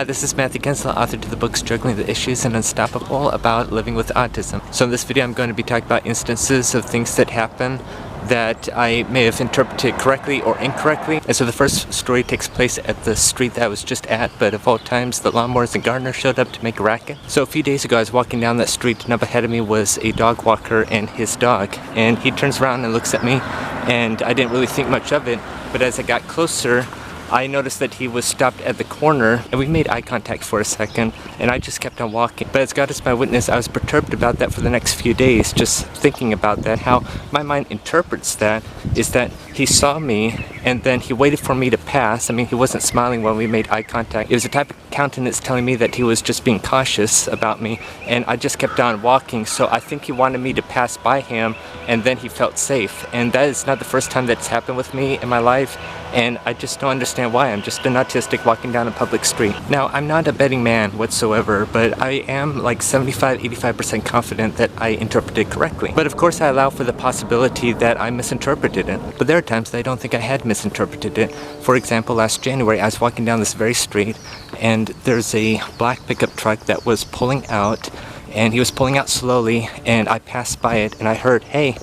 Hi, this is Matthew Gensler, author to the book Struggling with Issues and Unstoppable about living with autism. So in this video I'm going to be talking about instances of things that happen that I may have interpreted correctly or incorrectly. And so the first story takes place at the street that I was just at, but of all times the lawnmowers and gardeners showed up to make a racket. So a few days ago I was walking down that street and up ahead of me was a dog walker and his dog. And he turns around and looks at me, and I didn't really think much of it, but as I got closer I noticed that he was stopped at the corner, and we made eye contact for a second, and I just kept on walking. But as God is my witness, I was perturbed about that for the next few days, just thinking about that. How my mind interprets that is that he saw me, and then he waited for me to pass. I mean, he wasn't smiling when we made eye contact. It was a type of countenance telling me that he was just being cautious about me, and I just kept on walking. So I think he wanted me to pass by him, and then he felt safe. And that is not the first time that's happened with me in my life, and I just don't understand why. I'm just an autistic walking down a public street. Now, I'm not a betting man whatsoever, but I am like 75-85% confident that I interpreted correctly. But of course I allow for the possibility that I misinterpreted it. But there are times that I don't think I had misinterpreted it. For example, last January I was walking down this very street, and there's a black pickup truck that was pulling out, and he was pulling out slowly, and I passed by it and I heard, "Hey,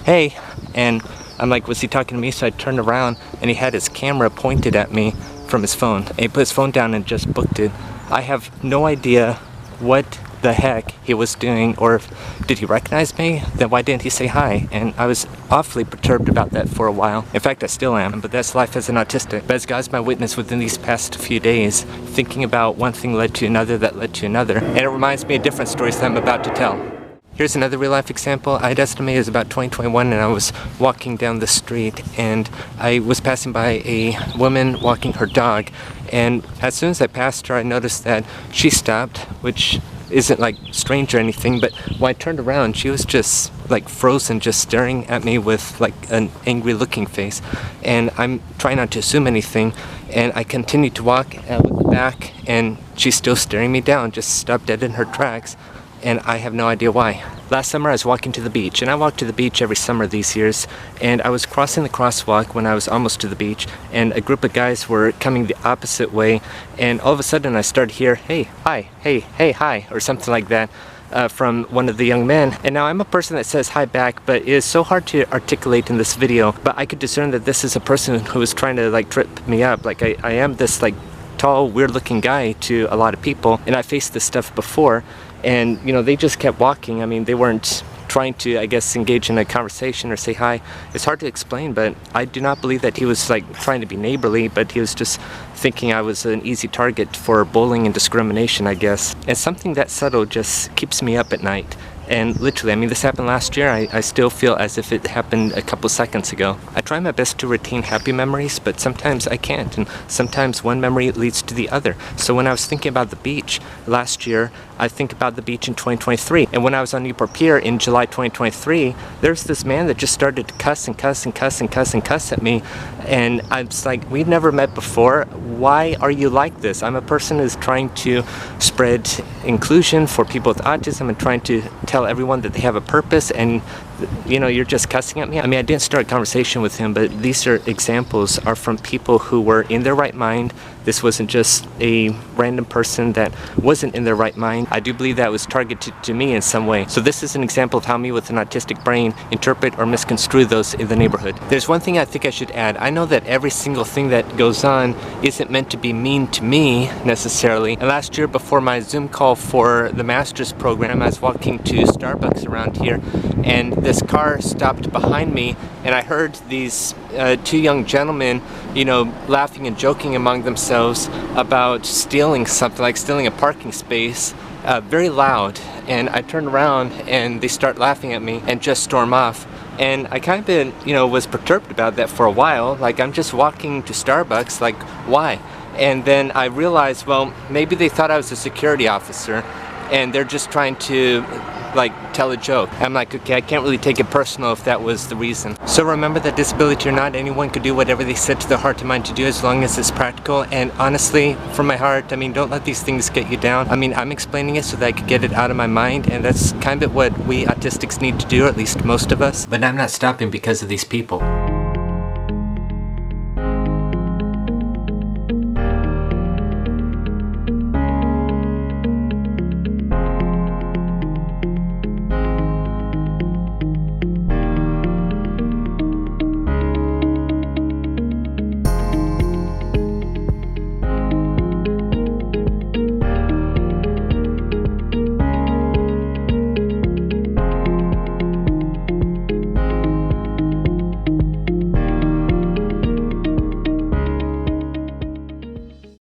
hey," and I'm like, was he talking to me? So I turned around and he had his camera pointed at me from his phone. And he put his phone down and just booked it. I have no idea what the heck he was doing, or if, did he recognize me? Then why didn't he say hi? And I was awfully perturbed about that for a while. In fact, I still am, but that's life as an autistic. But as God's my witness, within these past few days, thinking about one thing led to another that led to another. And it reminds me of different stories that I'm about to tell. Here's another real life example. I'd estimate it was about 2021, and I was walking down the street, and I was passing by a woman walking her dog, and as soon as I passed her I noticed that she stopped, which isn't like strange or anything, but when I turned around she was just like frozen, just staring at me with like an angry looking face. And I'm trying not to assume anything, and I continued to walk, and I looked back and she's still staring me down, just stopped dead in her tracks. And I have no idea why. Last summer I was walking to the beach, and I walk to the beach every summer these years, and I was crossing the crosswalk when I was almost to the beach, and a group of guys were coming the opposite way, and all of a sudden I started to hear, "Hey, hi, hey, hey, hi," or something like that from one of the young men. And now I'm a person that says hi back, but it is so hard to articulate in this video, but I could discern that this is a person who was trying to like trip me up. Like I am this like tall, weird looking guy to a lot of people, and I faced this stuff before. And you know, they just kept walking. I mean, they weren't trying to, I guess, engage in a conversation or say hi. It's hard to explain, but I do not believe that he was like trying to be neighborly, but he was just thinking I was an easy target for bullying and discrimination, I guess. And something that subtle just keeps me up at night. And literally, I mean, this happened last year. I still feel as if it happened a couple seconds ago. I try my best to retain happy memories, but sometimes I can't, and sometimes one memory leads to the other. So when I was thinking about the beach last year, I think about the beach in 2023. And when I was on Newport Pier in July 2023, there's this man that just started to cuss and cuss and cuss and cuss and cuss at me. And I was like, we've never met before. Why are you like this? I'm a person who's trying to spread inclusion for people with autism and trying to tell everyone that they have a purpose, and you know, you're just cussing at me. I mean, I didn't start a conversation with him, but these are examples are from people who were in their right mind. This wasn't just a random person that wasn't in their right mind. I do believe that was targeted to me in some way. So this is an example of how me with an autistic brain interpret or misconstrue those in the neighborhood. There's one thing I think I should add. I know that every single thing that goes on isn't meant to be mean to me necessarily. And last year, before my Zoom call for the master's program, I was walking to Starbucks around here, and this car stopped behind me, and I heard these two young gentlemen, you know, laughing and joking among themselves about stealing something, like stealing a parking space, very loud. And I turned around and they start laughing at me and just storm off. And I kind of, you know, was perturbed about that for a while. Like, I'm just walking to Starbucks, like, why? And then I realized, well, maybe they thought I was a security officer and they're just trying to like tell a joke. I'm like, okay, I can't really take it personal if that was the reason. So remember that disability or not, anyone could do whatever they set to their heart and mind to do as long as it's practical. And honestly, from my heart, I mean, don't let these things get you down. I mean, I'm explaining it so that I could get it out of my mind, and that's kind of what we autistics need to do, or at least most of us. But I'm not stopping because of these people.